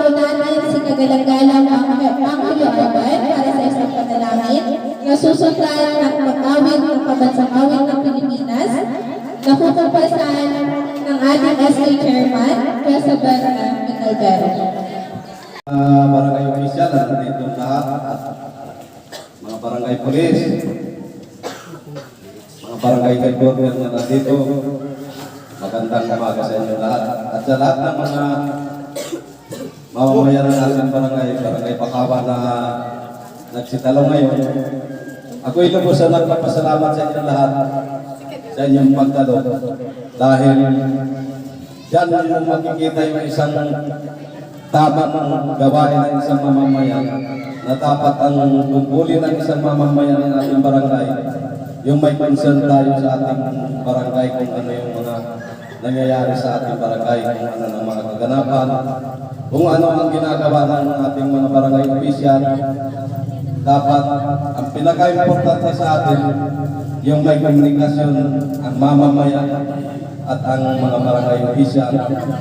po natin si Kagalang-galang Angelo Arbay para sa isang panalangin na susundan ng pag-awit ng Pambansang Awit ng Pilipinas na kukumpasan ng ating SK Chairman, President Minalvero. Barangay Official, nandito lahat, mga barangay pulis, mga barangay headquarter na nandito, magandang umaga sa inyo lahat. At sa lahat ng mga mamamayan natin barangay Pakawa na nagsitalaw ngayon, ako ito po sa nagpapasalamat sa inyo lahat sa inyong pagdalo. Dahil dyan yung makikita yung isang tamang gawain ng isang mamamayan na dapat ang tungkulin ng isang mamamayan ng ating barangay. Yung may concern tayo sa ating barangay kung ano yung mga nangyayari sa ating barangay, kung ano ng mga kaganapan, kung ano ang ginagawa ng ating mga barangay official. Dapat ang pinaka-importante sa atin yung may komunikasyon ang mamamayan at ang mga barangay official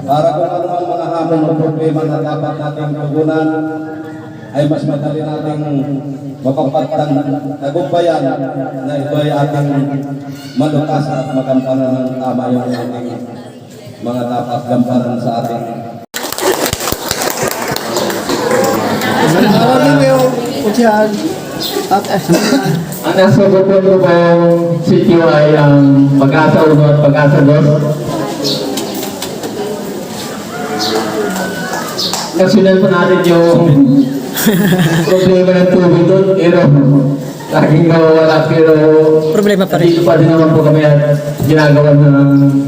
para kung ano ang mga hamon o problema na dapat nating tugunan ay mas madali nating mapagtagumpayan na ito ay ating malutas at magampanan ng tama yung ating mga dapat gampanan sa ating. Ang nasa bukod ko pong sityo ay ang Pag-asa 1 at Pag-asa 2. Nasundan po natin yung problema ng tubig doon, pero laging nawawala, pero problema pa rin. Dito pa din naman po kami at ginagawa ng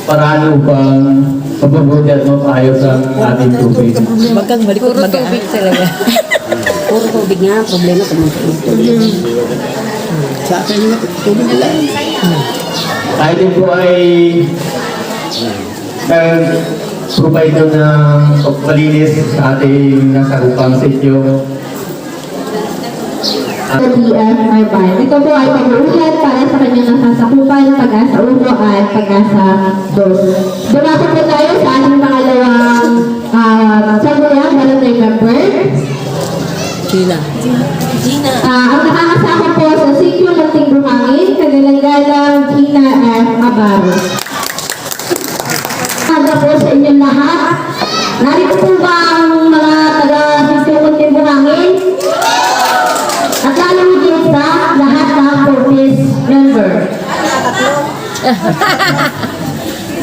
paraan upang mapabuti at mapaayos ang ating tubig. Magkang malikot tubig talaga. Puro tubig nga, problema sa mga tubig. Sa akin yung tubig nila. Tayo din po ay provide ng pagpalinis sa ating nasakupang sityo. DF Arbay. Ito po ay pag-uulat para sa kanyang nasasakupan, Pag-asa 1 at Pag-asa 2. Dumako po tayo sa ating pangalawang sangguniang barangay member. Gina. Ang nakakasama po sa Sitio Munting Buhangin, Kagalang-galang Gina F. Abaro. Aga po sa inyong lahat. Narito po ba ang mga taga-Sitio Munting Buhangin? At lalo higit sa lahat ng purpose member.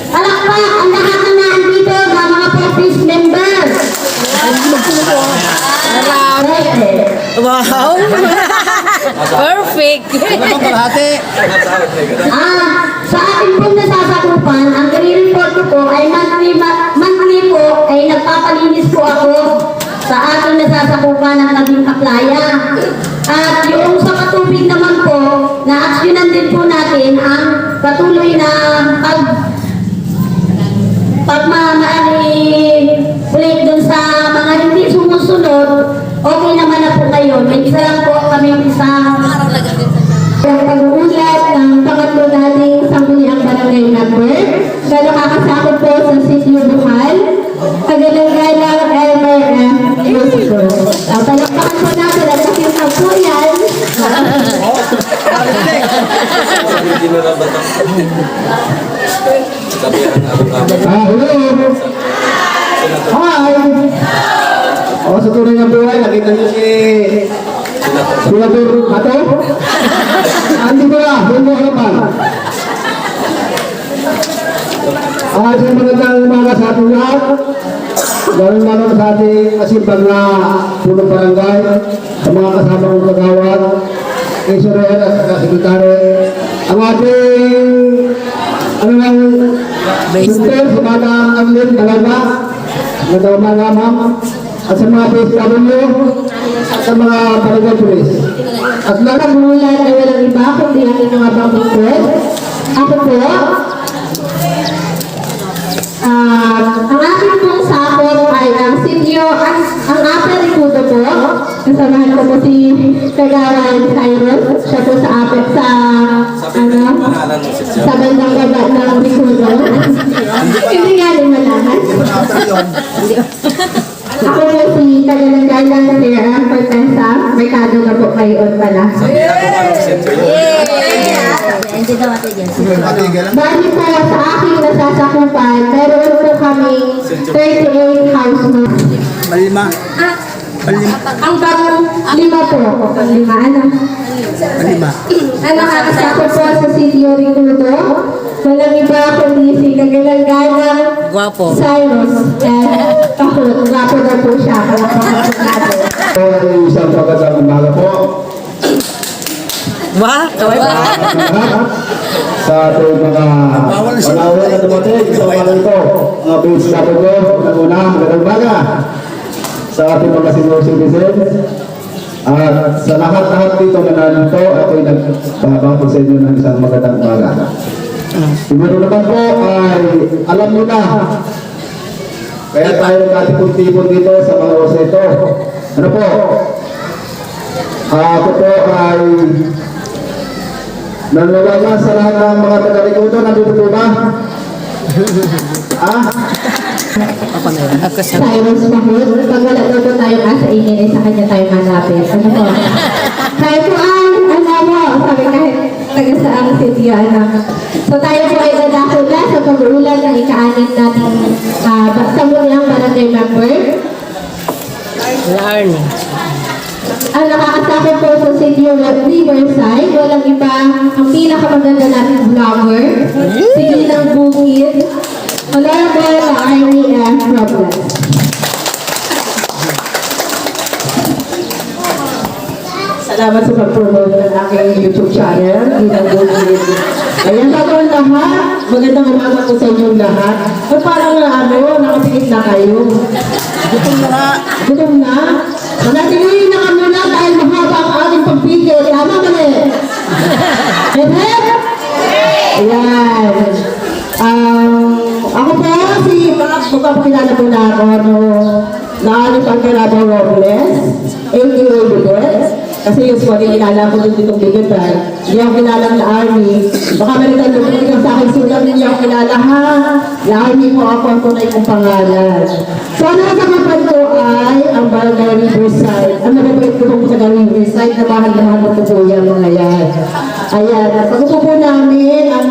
Palakpak ang lahat na nandito ng mga purpose member. Wow! Perfect! Sa ating pong nasasakupan, ang nire-report ko po ay monthly po ay nagpapalinis po ako sa ating nasasakupan ng Tabing Aplaya. At yung sa patubig naman po, na-actionan din po natin ang patuloy na pagmamaaling dun sa mga hindi sumusunod. Okay naman na po kayo. May isa lang po kami isang pag-uulat ng pangatlo nating sangguniang barangay member na nakakasakot po sa Sitio Bukal, Kagalang-galang LRM Musical. Palakpakan po natin at pakintang po yan. Hello! Hi! Sa tunay ng buhay, nakita niyo si Senator Mato? Andito na, hindi ko naman. Isang magandang umaga sa ating lahat. Lalo sa ating asimpag na punong barangay, sa mga kasama kong kagawad, Israel at saka sekretary, ang ating Sister, sa mga anglit talaga, magandang umaga ma'am, at sa mga PSW, at sa mga barangay police. At lahat ng ulan ay walang iba, kundi ang inyong abang request. Ako po, ang aking pong sakot ay ang sitio, ang Upper Ikuto po. Kasamahan ko po si Kagawan Cyrus. Siya po sa Upper, sa bandang baba ng Ikuto. Hindi nga rin malaman. ngayon pala. Hindi daw ate dyan. Bali po sa aking nasasakupan, meron po kami 38 households. Malima. Ang bagong 5 po. Ang 5, ano? Malima. Ang nakakasakot po sa Sitio Ricudo, walang iba kundi si Kagalanganang Guwapo. Cyrus. Kahit gapo na po siya. Kalakpakan po natin. So, isang pagkatang umaga po. Wah, kaway ba? Sa ating mga panahon na dumating sa umaga ito, mga base na po ko, una, magandang umaga sa ating mga senior citizens. At sa lahat-lahat dito na nandito, ako'y nagpapakot sa inyo ng isang magandang umaga. Siguro naman po ay alam nyo na, kaya tayo nagkatipon-tipon dito sa mga oras ito. Ano po? Ako po ay nanawala sa lahat ng mga taga-Ricudo. Nandito po ba? Ako sa... Cyrus Mahmoud, pag wala daw po tayong asa ingin, ay sa kanya tayo manapit. Ano po? Tayo po ay, ano mo, sabi kahit taga sa ang sityo, ano. So tayo po ay dadako na sa pag-uulan ng ika-anin nating sangguniang barangay member. Larn. Ang nakakasakit po sa sityo Riverside, walang iba, ang pinakamaganda nating vlogger, si Ginang Bukid, Honorable Arnie F. Robles. Salamat sa pag-promote ng aking YouTube channel, Ginang Bukid. Ayan, bago ang lahat, magandang umaga po sa inyong lahat. At parang nakasikip na kayo. Gutom na nga. Gutom na? Manatilihin na kami na dahil mahaba ang ating pagpigil. Tama ba na eh? Hehe? Ayan. Ako po si magpapakilala po na ako Naani Pagkarabo Robles, a.k.a. Bigot. Kasi usually kilala ko din ditong Bigot ay. Hindi ako kilala ng Army. Baka maritan nyo po sa akin sulat, hindi ako kilala ha. Army po ako ang tunay kong pangalan. So ano sa kapan ko ay ang Barangay Riverside. Ang nababait ko po sa Riverside na mahal-mahal na po po yan mga yan. Ayan, at pag-upo po namin, ang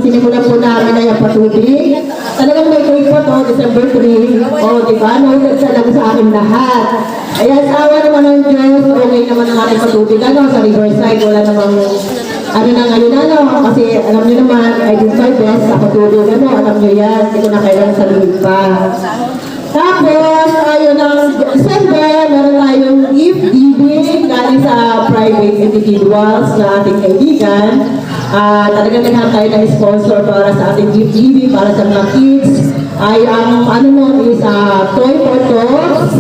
sinimulan po namin ay ang patubig. Talagang may tuwing po to, December 3. O, diba? Naunod sa lang sa akin lahat. Ayan, sa awa naman ng Diyos, okay naman ang ating patubig. Ano, sa Riverside, wala namang ano na ngayon, ano, kasi alam niyo naman, I did my best sa patubig. Ano, alam niyo yan, hindi ko na kailangan saluhin pa. Tapos, ayun ng December, meron tayong gift giving galing sa private individuals na ating kaibigan. Talagang naghanap tayo ng sponsor para sa ating gift giving para sa mga kids. Ay, ang ano mo is toy photos.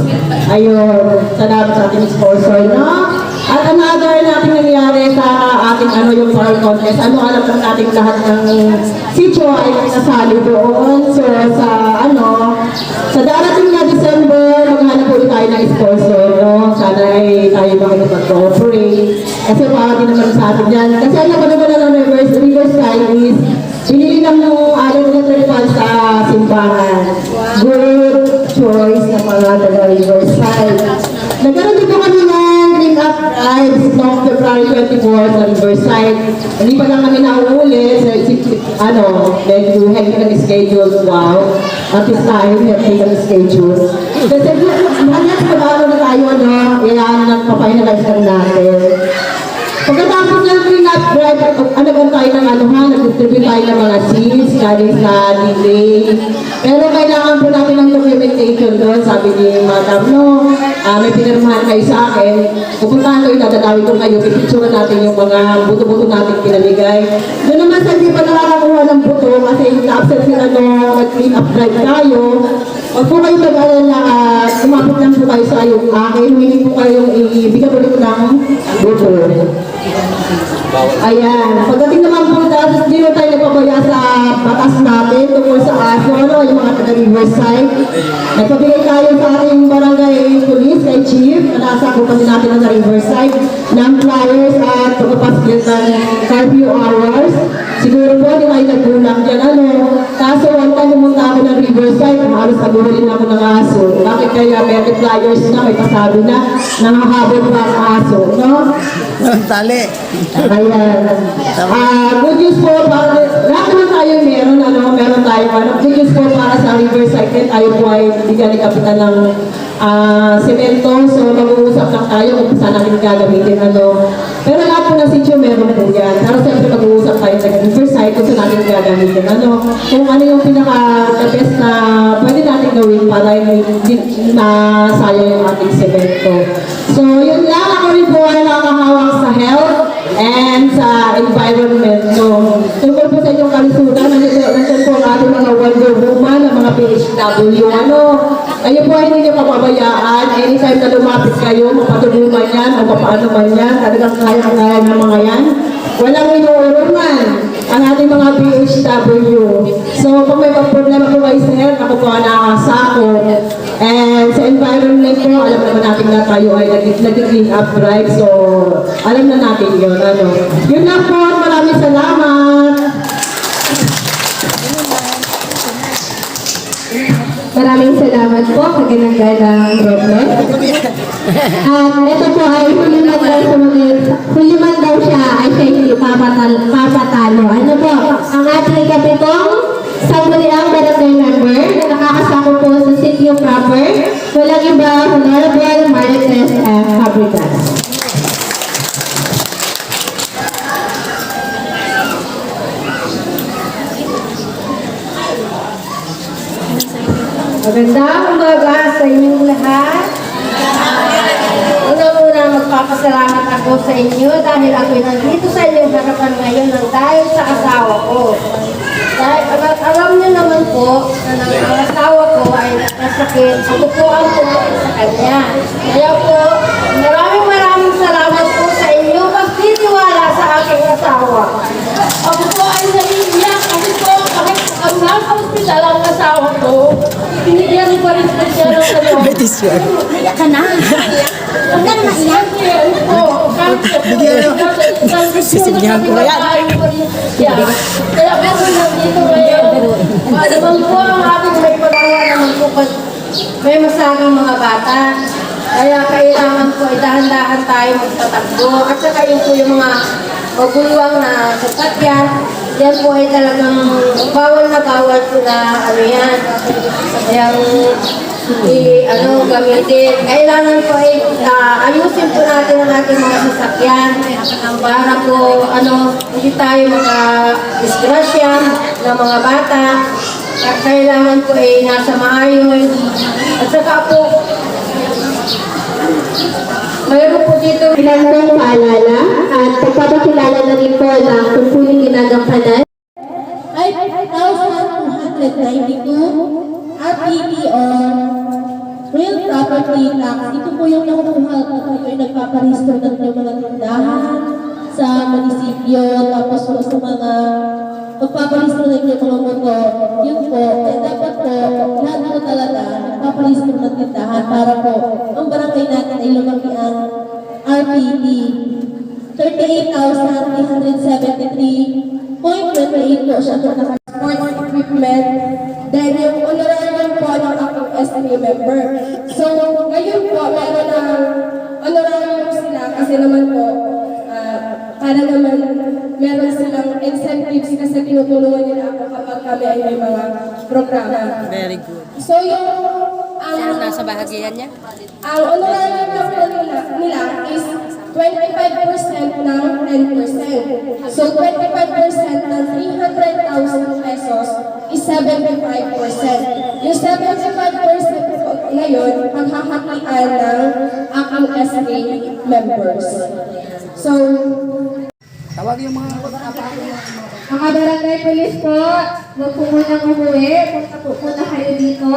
Ayun, salamat sa ating sponsor, no? At another natin nangyari sa ating yung farm contest. Ano, alam lang natin lahat ng sitio ay nasali doon. So, sa darating na December, maghanap ulit tayo ng sponsor, no? Sana ay tayo makikipag-cooperate. Kasi para din naman sa atin yan. Kasi alam ko naman na Riverside is pinili ng alam na tripal sa simbahan. Good choice ng mga taga-Riverside. Nagkaroon din po kami ng Ring Up Drive noong February 24 sa Riverside. Hindi pa lang kami nauuli sa medyo hectic ng schedule. Wow. Artistahin, hectic ng schedule. Kasi hanggang sa pag-aaral na tayo, iyan nagpa-finalize lang natin. Pagkatapos ng Ring Up Drive, anagan tayo ng nag-distribute tayo ng mga seeds, galing sa delay. Pero kailangan po natin ng documentation doon. Sabi ni Madam, may pinirmahan kayo sa akin. Pupuntahan ko, itatatawi ko kayo, pipicturean natin yung mga buto-buto natin pinamigay. Doon naman sa hindi pa nakakakuha ng buto, kasi na-absent sila nag-clean up drive tayo. Huwag po kayo mag-alala at umapit lang po kayo sa yung akin. Hindi po kayong ibigay po rin ng buto. Ayan. Pagdating naman po dahil hindi na tayo nagpabaya sa batas natin tungkol sa aso, ano, yung mga taga-Riverside. Nagpabigay tayo sa ating barangay police, kay Chief, na nasa kupan din natin sa Riverside, ng flyers at pagpapaskil ng curfew hours. Siguro po, di kayo nagkulang dyan, ano. Kaso, one time pumunta ako ng Riverside, halos naguhulin ako ng aso. Bakit kaya may flyers na, may pasabi na, nangahabol pa ang aso, no? Tali. Ayan. Good news po, para, lahat naman tayo meron tayo, good news po para sa Riverside, kahit tayo po ay bigyan ni Kapitan ng semento, so mag-uusap lang tayo kung saan natin gagamitin, ano. Pero lahat po ng sityo meron po yan. Pero siyempre mag-uusap tayo sa Riverside kung saan natin gagamitin, ano. Kung ano yung pinaka-the best na pwede natin gawin para hindi masayang yung ating semento. So, yun lang. Ako rin po ay nakakahawak sa health and sa environment. So, tungkol po sa inyong kalisutan, nandiyan po ang ating mga Wonder Woman, ang mga PHW, ano. Kayo po ay hindi niyo papabayaan. Anytime na lumapit kayo, mapatulungan yan, o papaano man yan, talagang kaya ng mga yan. Walang inuurungan ang ating mga PHW. So, kung may problema po kayo sa health, ako po ang nakakasako. And sa environment po, alam naman natin na tayo ay nag-clean up, right? So, alam na natin yun, ano. Yun lang po, maraming salamat. Maraming salamat po, kaganang-ganang Robert. At ito po ay huli man daw siya ay siya hindi papatalo. Ano po, ang ating kapitong sangguniang barangay member na nakakasako po sa sitio proper, walang iba, Honorable Marites F. Fabrigas. Magandang umaga sa inyong lahat. Una-una magpapasalamat ako sa inyo dahil ako'y nandito sa inyong harapan ngayon ng dahil sa asawa ko. Dahil alam niyo naman po na ang asawa ko ay nakasakit. Ako po ang tumulong sa kanya. Kaya po, maraming salamat po sa inyo pagtitiwala sa aking asawa. Ako po ay naiiyak kasi po kahit ang nasa ospital ang asawa ko, binigyan ko rin po siya ng ano. Betis yun. Iyak ka na. Huwag ka na maiyak. Sisignahan ko yan. Kaya po nandito ngayon. Naman po ang ating may pagawa naman po pag may masagang mga bata. Kaya kailangan po ay dahan-dahan tayo magtatakbo. At saka yun po yung mga magulwang na sasakyan. Yan po ay talagang bawal na bawal po na ano yan. Yung gamitin. Kailangan po ay ayusin po natin ang ating mga sasakyan para po hindi tayo disgrasya ng mga bata. Kailangan po ay nasa maayos. At saka po, mayroon po dito Ilan pong paalala at pagpapakilala na rin po ng tungkuling ginagampanan. ay 5,292 RPT or real property tax. Ito po yung nakukuha ko kayo ay nagpaparehistro ng mga tindahan sa munisipyo, tapos po sa mga pagpaparehistro ng mga motor. Yun po, dapat po lahat po talaga nagpaparehistro ng tindahan para po ang barangay natin ay lumaki ang RPT. 38,373.28 po siya po naka-sport equipment. Then yung honorarium po ng akong SME member. So ngayon po, meron ng honorarium sila kasi naman po, para naman meron silang incentives kasi tinutulungan nila ako kapag kami ay may mga programa. Very good. So yung Saan nasa bahagian niya? ang honorarium lang po nila is 25% ng 10%. So 25% ng 300,000 pesos is 75%. Yung 75% po ngayon, paghahatian ng akang SA members. So, Tawag yung mga Mga barangay police po, huwag po munang umuwi. Punta po na kayo dito.